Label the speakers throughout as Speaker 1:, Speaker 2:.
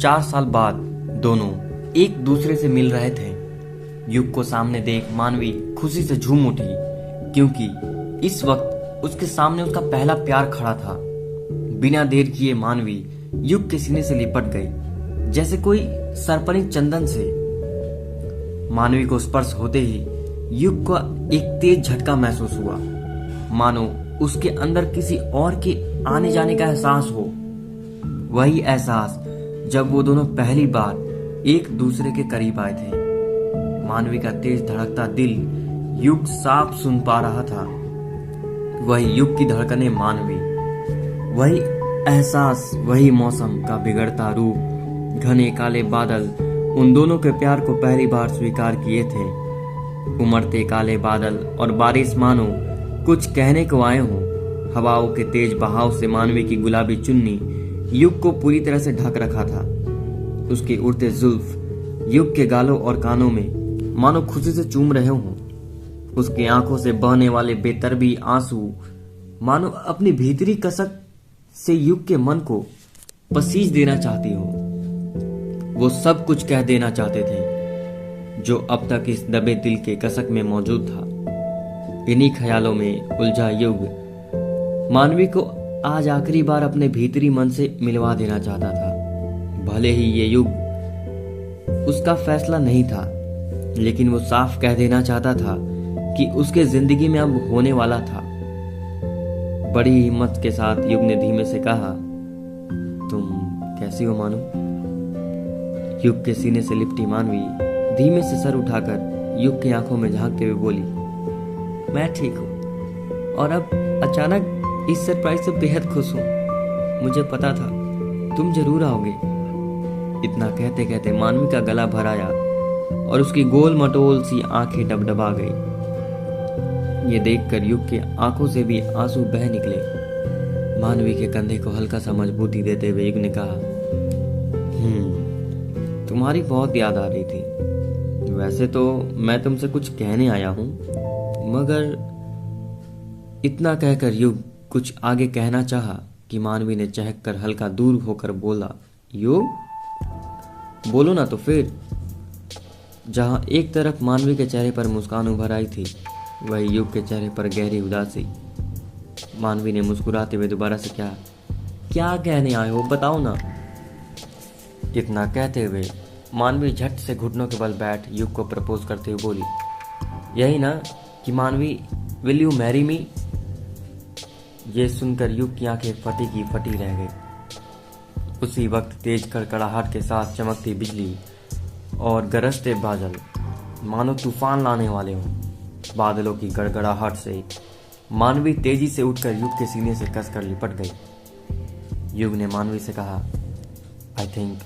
Speaker 1: 4 साल बाद दोनों एक दूसरे से मिल रहे थे। युग को सामने देख मानवी खुशी से झूम उठी, क्योंकि इस वक्त उसके सामने उसका पहला प्यार खड़ा था। बिना देर किए मानवी युग के सीने से लिपट गई, जैसे कोई सरपनी चंदन से। मानवी को स्पर्श होते ही युग को एक तेज झटका महसूस हुआ, मानो उसके अंदर किसी और के आने जाने का एहसास हो। वही एहसास जब वो दोनों पहली बार एक दूसरे के करीब आए थे। मानवी का तेज धड़कता दिल युग साफ सुन पा रहा था। वही युग की धड़कने मानवी, वही एहसास, वही मौसम का बिगड़ता रूप। घने काले बादल उन दोनों के प्यार को पहली बार स्वीकार किए थे। उमड़ते काले बादल और बारिश मानो कुछ कहने को आए हों। हवाओं के तेज बहाव से मानवी की गुलाबी चुन्नी युग को पूरी तरह से ढक रखा था। उसके उड़ते जुल्फ युग के गालों और कानों में मानो खुशी से चूम रहे हों। उसकी आंखों से बहने वाले बेतरबी आंसू मानो अपनी भीतरी कसक से युग के मन को पसीज देना चाहती हो। वो सब कुछ कह देना चाहते थे जो अब तक इस दबे दिल के कसक में मौजूद था। इन्हीं ख्यालों में उलझा युग मानवी को आज आखिरी बार अपने भीतरी मन से मिलवा देना चाहता था। भले ही ये युग उसका फैसला नहीं था, लेकिन वो साफ कह देना चाहता था कि उसके जिंदगी में अब होने वाला था। बड़ी हिम्मत के साथ युग ने धीमे से कहा, तुम कैसी हो मानो? युग के सीने से लिपटी मानवी धीमे से सर उठाकर युग की आंखों में झांकते हुए बोली, मैं ठीक हूं और अब अचानक इस सरप्राइज से बेहद खुश हूं। मुझे पता था तुम जरूर आओगे। इतना कहते कहते मानवी का गला भर आया और उसकी गोल मटोल सी आंखें डबडबा गई। ये देखकर युग के आंखों से भी आंसू बह निकले। मानवी के कंधे को हल्का सा मजबूती देते हुए युग ने कहा, तुम्हारी बहुत याद आ रही थी। वैसे तो मैं तुमसे कुछ कहने आया हूं, मगर। इतना कहकर युग कुछ आगे कहना चाहा कि मानवी ने चहक कर हल्का दूर होकर बोला, युग बोलो ना तो फिर। जहां एक तरफ मानवी के चेहरे पर मुस्कान उभर आई थी, वही युग के चेहरे पर गहरी उदासी। मानवी ने मुस्कुराते हुए दोबारा से कहा, क्या कहने आए हो, बताओ ना। इतना कहते हुए मानवी झट से घुटनों के बल बैठ युग को प्रपोज करते हुए बोली, यही ना कि मानवी, विल यू मैरी मी? ये सुनकर युग की आंखें फटी की फटी रह गई। उसी वक्त तेज कड़कड़ाहट के साथ चमकती बिजली और गरजते बादल मानो तूफान लाने वाले हों। बादलों की गड़गड़ाहट से मानवी तेजी से उठकर युग के सीने से कसकर लिपट गई। युग ने मानवी से कहा, आई थिंक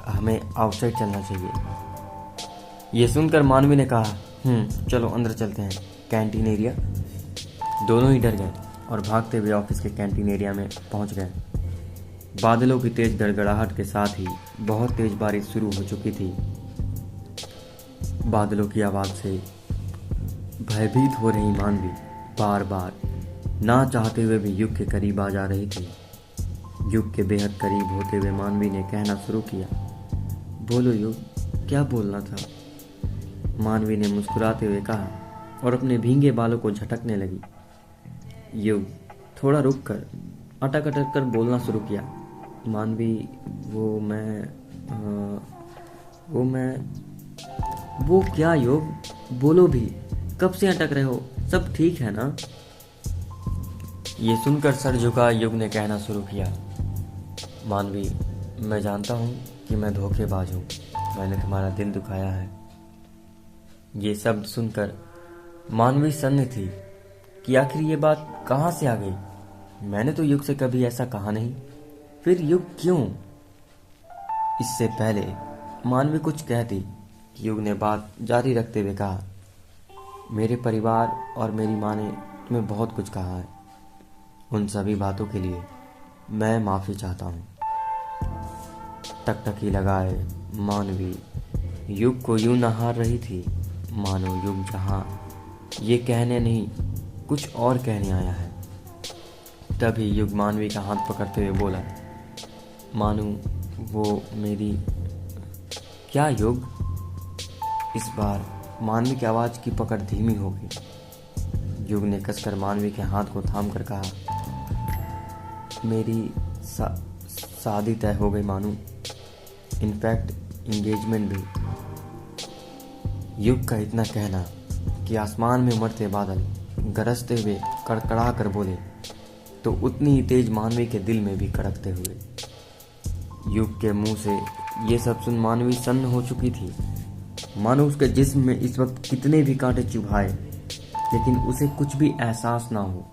Speaker 1: हमें आउटसाइड चलना चाहिए। ये सुनकर मानवी ने कहा, चलो अंदर चलते हैं, कैंटीन एरिया। दोनों ही डर गए और भागते हुए ऑफिस के कैंटीन एरिया में पहुंच गए। बादलों की तेज गड़गड़ाहट के साथ ही बहुत तेज बारिश शुरू हो चुकी थी। बादलों की आवाज से भयभीत हो रही मानवी बार बार ना चाहते हुए भी युग के करीब आ जा रही थी। युग के बेहद करीब होते हुए मानवी ने कहना शुरू किया, बोलो युग, क्या बोलना था? मानवी ने मुस्कुराते हुए कहा और अपने भींगे बालों को झटकने लगी। युग थोड़ा रुक कर अटक अटक कर बोलना शुरू किया, मानवी, वो क्या युग, बोलो भी, कब से अटक रहे हो, सब ठीक है ना? ये सुनकर सर झुका युग ने कहना शुरू किया, मानवी, मैं जानता हूँ कि मैं धोखेबाज हूँ, मैंने तुम्हारा दिल दुखाया है। ये शब्द सुनकर मानवी सन्न थी कि आखिर ये बात कहाँ से आ गई। मैंने तो युग से कभी ऐसा कहा नहीं, फिर युग क्यों? इससे पहले मानवी कुछ कहती, युग ने बात जारी रखते हुए कहा, मेरे परिवार और मेरी माँ ने तुम्हें बहुत कुछ कहा है। उन सभी बातों के लिए मैं माफ़ी चाहता हूँ। टकटकी लगाए मानवी युग को यूं नहार रही थी मानो युग जहाँ ये कहने नहीं कुछ और कहने आया है। तभी युग मानवी का हाथ पकड़ते हुए बोला, मानू, वो मेरी क्या युग? इस बार मानवी की आवाज की पकड़ धीमी हो गई। युग ने कसकर मानवी के हाथ को थाम कर कहा, मेरी शादी तय हो गई मानू, इनफैक्ट एंगेजमेंट भी। युग का इतना कहना कि आसमान में उमड़ते बादल गरजते हुए कड़कड़ा कर बोले तो उतनी ही तेज मानवी के दिल में भी कड़कते हुए। युग के मुंह से ये सब सुन मानवी सन्न हो चुकी थी, मानो उसके जिस्म में इस वक्त कितने भी कांटे चुभाए लेकिन उसे कुछ भी एहसास ना हो।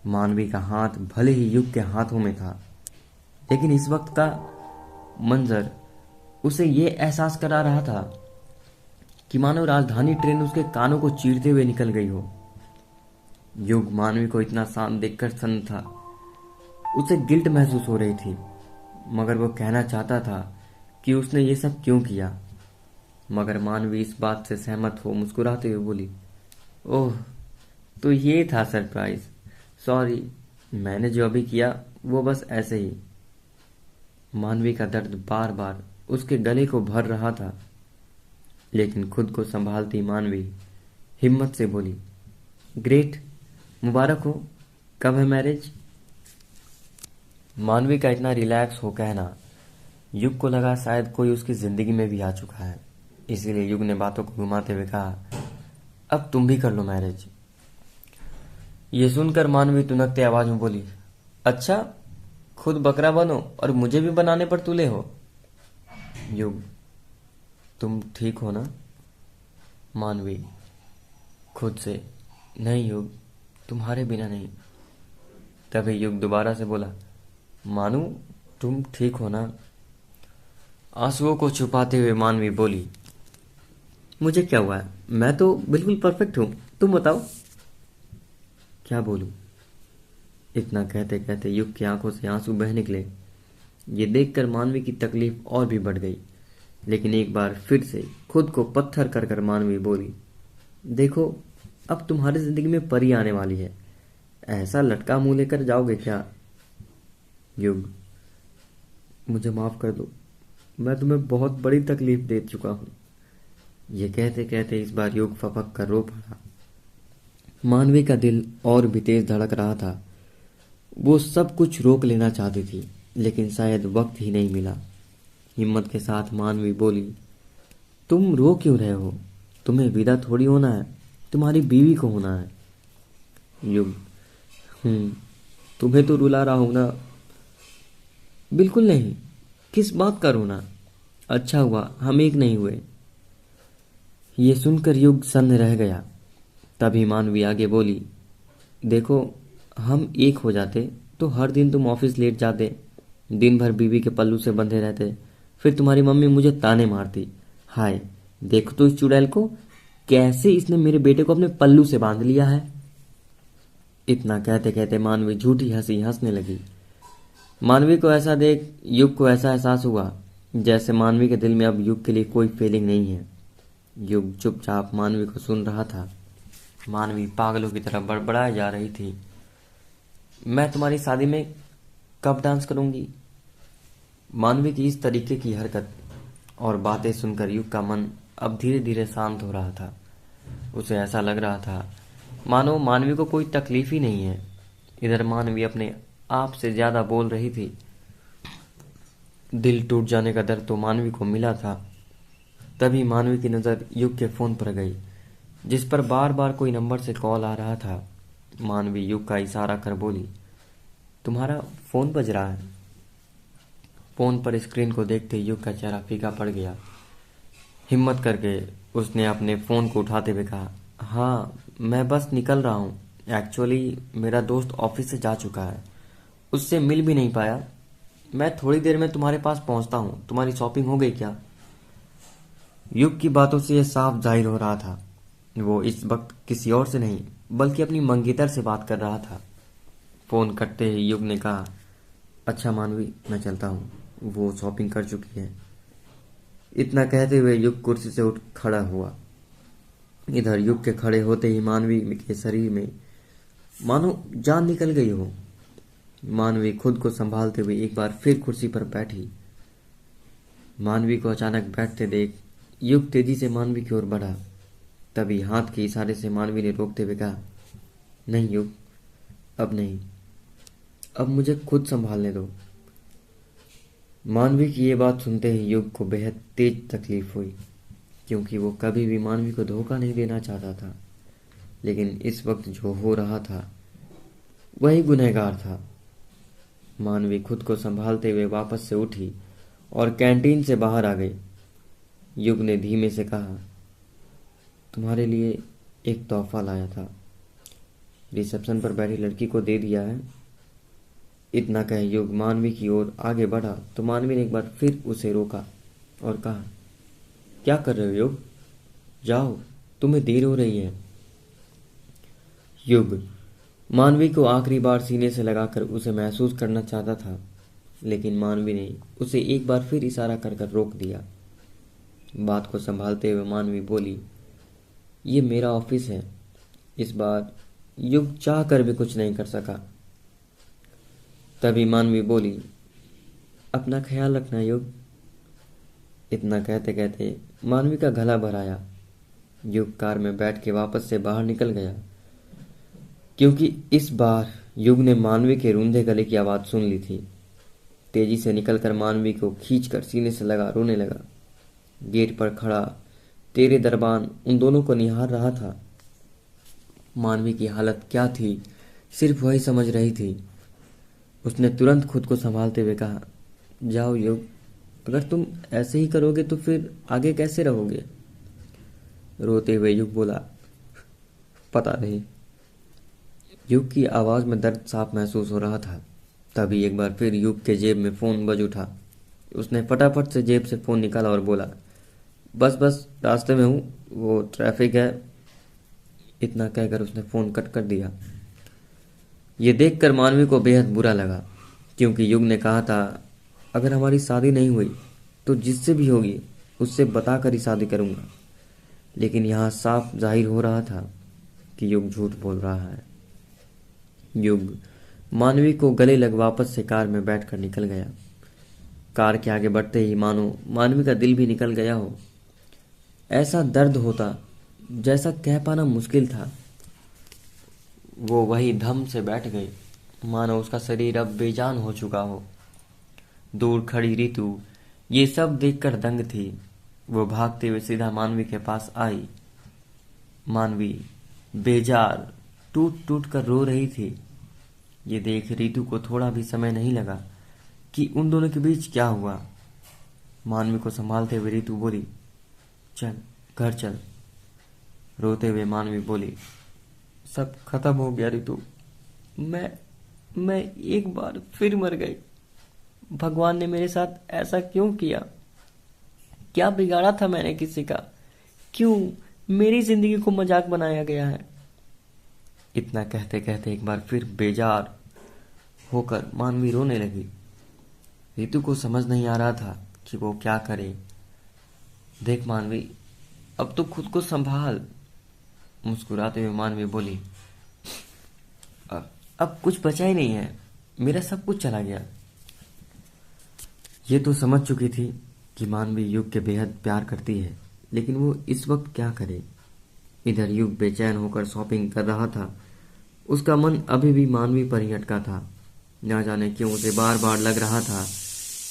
Speaker 1: मानवी का हाथ भले ही युग के हाथों में था, लेकिन इस वक्त का मंजर उसे ये एहसास करा रहा था कि मानो राजधानी ट्रेन उसके कानों को चीरते हुए निकल गई हो। युग मानवी को इतना शांत देखकर सन्न था। उसे गिल्ट महसूस हो रही थी, मगर वो कहना चाहता था कि उसने ये सब क्यों किया। मगर मानवी इस बात से सहमत हो मुस्कुराते हुए बोली, ओह, तो ये था सरप्राइज। सॉरी, मैंने जो अभी किया वो बस ऐसे ही। मानवी का दर्द बार बार उसके गले को भर रहा था, लेकिन खुद को संभालती मानवी हिम्मत से बोली, ग्रेट, मुबारक हो, कब है मैरिज? मानवी का इतना रिलैक्स हो कहना युग को लगा शायद कोई उसकी जिंदगी में भी आ चुका है, इसीलिए युग ने बातों को घुमाते हुए कहा, अब तुम भी कर लो मैरिज। ये सुनकर मानवी तुनकते आवाज में बोली, अच्छा, खुद बकरा बनो और मुझे भी बनाने पर तुले हो। युग, तुम ठीक हो ना? मानवी खुद से, नहीं युग, तुम्हारे बिना नहीं। तभी युग दोबारा से बोला, मानू, तुम ठीक हो ना? आंसुओं को छुपाते हुए मानवी बोली, मुझे क्या हुआ है, मैं तो बिल्कुल परफेक्ट हूं, तुम बताओ। क्या बोलूं? इतना कहते कहते युग की आंखों से आंसू बह निकले। ये देखकर मानवी की तकलीफ और भी बढ़ गई, लेकिन एक बार फिर से खुद को पत्थर कर कर मानवी बोली, देखो, अब तुम्हारी जिंदगी में परी आने वाली है, ऐसा लटका मुंह लेकर जाओगे क्या? युग, मुझे माफ कर दो, मैं तुम्हें बहुत बड़ी तकलीफ दे चुका हूं। ये कहते कहते इस बार युग फपक कर रो पड़ा। मानवी का दिल और भी तेज धड़क रहा था। वो सब कुछ रोक लेना चाहती थी, लेकिन शायद वक्त ही नहीं मिला। हिम्मत के साथ मानवी बोली, तुम रो क्यों रहे हो? तुम्हें विदा थोड़ी होना है, तुम्हारी बीवी को होना है। युग, तुम्हें तो रुला रहा हूं ना? बिल्कुल नहीं, किस बात का रोना? अच्छा हुआ हम एक नहीं हुए। ये सुनकर युग सन्न रह गया। तभी मानवी आगे बोली, देखो, हम एक हो जाते तो हर दिन तुम ऑफिस लेट जाते, दिन भर बीवी के पल्लू से बंधे रहते, फिर तुम्हारी मम्मी मुझे ताने मारती, हाय देखो तो इस चुड़ैल को, कैसे इसने मेरे बेटे को अपने पल्लू से बांध लिया है। इतना कहते कहते मानवी झूठी हंसी हंसने लगी। मानवी को ऐसा देख युग को ऐसा एहसास हुआ जैसे मानवी के दिल में अब युग के लिए कोई फीलिंग नहीं है। युग चुपचाप मानवी को सुन रहा था। मानवी पागलों की तरह बड़बड़ाए जा रही थी, मैं तुम्हारी शादी में कब डांस करूंगी? मानवी की इस तरीके की हरकत और बातें सुनकर युग का मन अब धीरे धीरे शांत हो रहा था। उसे ऐसा लग रहा था मानो मानवी को कोई तकलीफ ही नहीं है। इधर मानवी अपने आप से ज्यादा बोल रही थी। दिल टूट जाने का डर तो मानवी को मिला था। तभी मानवी की नजर युग के फोन पर गई, जिस पर बार बार कोई नंबर से कॉल आ रहा था। मानवी युग का इशारा कर बोली, तुम्हारा फोन बज रहा है। फोन पर स्क्रीन को देखते युग का चेहरा फीका पड़ गया। हिम्मत करके उसने अपने फोन को उठाते हुए कहा, हाँ, मैं बस निकल रहा हूँ। एक्चुअली मेरा दोस्त ऑफिस से जा चुका है, उससे मिल भी नहीं पाया। मैं थोड़ी देर में तुम्हारे पास पहुंचता हूँ। तुम्हारी शॉपिंग हो गई क्या? युग की बातों से यह साफ जाहिर हो रहा था वो इस वक्त किसी और से नहीं बल्कि अपनी मंगेतर से बात कर रहा था। फोन कटते ही युग ने कहा, अच्छा मानवी, मैं चलता हूँ, वो शॉपिंग कर चुकी है। इतना कहते हुए युग कुर्सी से उठ खड़ा हुआ। इधर युग के खड़े होते ही मानवी के शरीर में मानो जान निकल गई हो। मानवी खुद को संभालते हुए एक बार फिर कुर्सी पर बैठी मानवी को अचानक बैठते देख युग तेजी से मानवी की ओर बढ़ा। तभी हाथ के इशारे से मानवी ने रोकते हुए कहा, नहीं युग, अब नहीं, अब मुझे खुद संभालने दो। मानवी की ये बात सुनते ही युग को बेहद तेज तकलीफ हुई, क्योंकि वो कभी भी मानवी को धोखा नहीं देना चाहता था। लेकिन इस वक्त जो हो रहा था वही गुनहगार था। मानवी खुद को संभालते हुए वापस से उठी और कैंटीन से बाहर आ गई। युग ने धीमे से कहा, तुम्हारे लिए एक तोहफा लाया था, रिसेप्शन पर बैठी लड़की को दे दिया है। इतना कह युग मानवी की ओर आगे बढ़ा तो मानवी ने एक बार फिर उसे रोका और कहा, क्या कर रहे हो युग, जाओ, तुम्हें देर हो रही है। युग मानवी को आखिरी बार सीने से लगाकर उसे महसूस करना चाहता था, लेकिन मानवी ने उसे एक बार फिर इशारा कर कर रोक दिया। बात को संभालते हुए मानवी बोली, ये मेरा ऑफिस है। इस बार युग चाह कर भी कुछ नहीं कर सका। तभी मानवी बोली, अपना ख्याल रखना युग। इतना कहते कहते मानवी का गला भर आया। युग कार में बैठ के वापस से बाहर निकल गया, क्योंकि इस बार युग ने मानवी के रूंधे गले की आवाज़ सुन ली थी। तेजी से निकलकर मानवी को खींचकर सीने से लगा रोने लगा। गेट पर खड़ा तेरे दरबान उन दोनों को निहार रहा था। मानवी की हालत क्या थी सिर्फ वही समझ रही थी। उसने तुरंत खुद को संभालते हुए कहा, जाओ युग, अगर तुम ऐसे ही करोगे तो फिर आगे कैसे रहोगे। रोते हुए युग बोला, पता नहीं। युग की आवाज़ में दर्द साफ महसूस हो रहा था। तभी एक बार फिर युग के जेब में फ़ोन बज उठा। उसने फटाफट से जेब से फ़ोन निकाला और बोला, बस बस रास्ते में हूँ, वो ट्रैफिक है। इतना कहकर उसने फ़ोन कट कर दिया। ये देखकर मानवी को बेहद बुरा लगा, क्योंकि युग ने कहा था, अगर हमारी शादी नहीं हुई तो जिससे भी होगी उससे बताकर ही शादी करूँगा। लेकिन यहाँ साफ जाहिर हो रहा था कि युग झूठ बोल रहा है। युग मानवी को गले लग वापस से कार में बैठकर निकल गया। कार के आगे बढ़ते ही मानो मानवी का दिल भी निकल गया हो। ऐसा दर्द होता जैसा कह पाना मुश्किल था। वो वही धम से बैठ गई, मानो उसका शरीर अब बेजान हो चुका हो। दूर खड़ी ऋतु ये सब देखकर दंग थी। वो भागते हुए सीधा मानवी के पास आई। मानवी बेजार टूट टूट कर रो रही थी। ये देख ऋतु को थोड़ा भी समय नहीं लगा कि उन दोनों के बीच क्या हुआ। मानवी को संभालते हुए ऋतु बोली, चल घर चल। रोते हुए मानवी बोली, सब खत्म हो गया ऋतु, मैं एक बार फिर मर गई। भगवान ने मेरे साथ ऐसा क्यों किया? क्या बिगाड़ा था मैंने किसी का? क्यों मेरी जिंदगी को मजाक बनाया गया है? इतना कहते कहते एक बार फिर बेजार होकर मानवी रोने लगी। ऋतु को समझ नहीं आ रहा था कि वो क्या करे। देख मानवी, अब तो खुद को संभाल। मुस्कुराते हुए मानवी बोली, अब कुछ बचा ही नहीं है, मेरा सब कुछ चला गया। ये तो समझ चुकी थी कि मानवी युग के बेहद प्यार करती है, लेकिन वो इस वक्त क्या करे। इधर युग बेचैन होकर शॉपिंग कर रहा था। उसका मन अभी भी मानवी पर ही अटका था। ना जाने क्यों उसे बार बार लग रहा था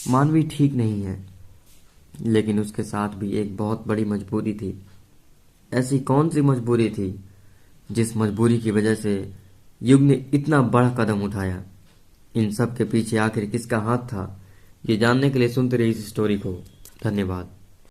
Speaker 1: मानवी ठीक नहीं है। लेकिन उसके साथ भी एक बहुत बड़ी मजबूरी थी। ऐसी कौन सी मजबूरी थी जिस मजबूरी की वजह से युग ने इतना बड़ा कदम उठाया? इन सब के पीछे आखिर किसका हाथ था? ये जानने के लिए सुनते रहिए इस स्टोरी को। धन्यवाद।